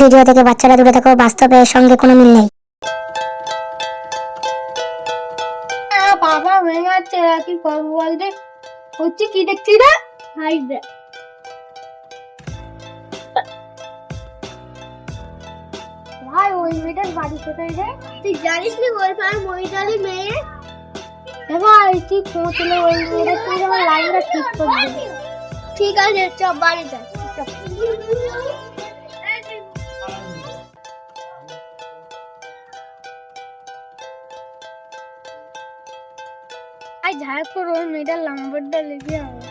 Video থেকে বাচ্চারা দূরে থাকো, বাস্তবের সঙ্গে কোনো মিল নেই। বাবা হয়ে যাচ্ছে, কি করবো বলতে হচ্ছে, কি দেখছি রে? হাইডে ভাই, ওই মেয়েটার বাড়ি কোথায় রে? তুই জানিস নি ওই পাড়ার মহিলালি মেয়ে? ভাই তুই পৌঁছলে ওই মেয়েটা, তুই আমার লাইনটা ঠিক করে দে। ঠিক আছে, চল বাড়ি যাই। আই ঝাড় করে ওই মেয়েটার নাম্বারটা লিখে হবে।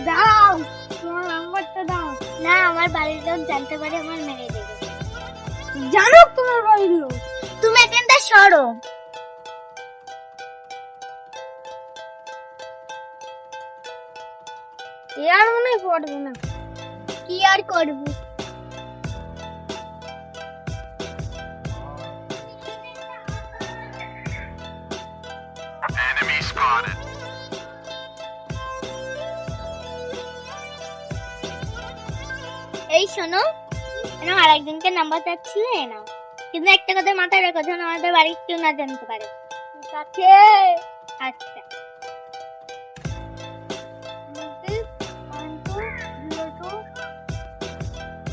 দাও তোমার নাম্বারটা দাও। না, আমার বাড়ির লোক জানতে পারে, আমার মেরে দেবে। জানো তোমার বাড়ির লোক? তুমি এখানটা সরো। আর মনে পড়বে না। কি আর করবো? এই শোনো, আর একজনকে নাম্বার চাচ্ছিলে না, কিন্তু একটা কথা মাথায় রেখো, যেন আমাদের বাড়ির কেউ না জানতে পারে। ঠিক আছে? আচ্ছা।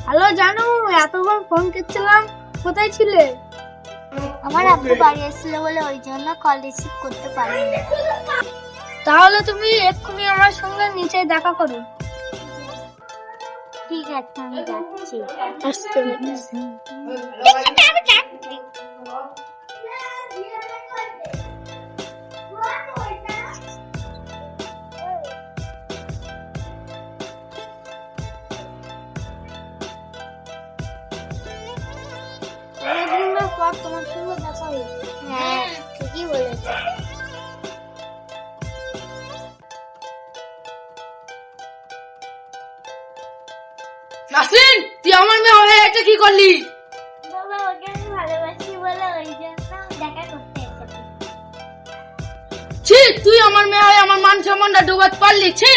হ্যালো জানু, এতবার ফোন করছিলাম, কোথায় ছিলে? আমার আব্বু বাড়ি এসেছিল বলে ওই জন্য কল রিসিভ করতে পারিনি। তাহলে তুমি এক্ষুনি আমার সঙ্গে নিচে দেখা করো। ঠিক আছে, আমি যাচ্ছি। তোমার সঙ্গে দেখা হলো। হ্যাঁ, ঠিকই বলেছ। নাসরিন, তুই আমার মেয়ে হয়ে এটা কি করলি? বাবা, ওকে আমি ভালোবাসি বলে ওই জন্য দেখা করতে এসেছি। ছি, তুই আমার মেয়ে হয়ে আমার মান সম্মানটা ডুবাতে পারলি? ছি।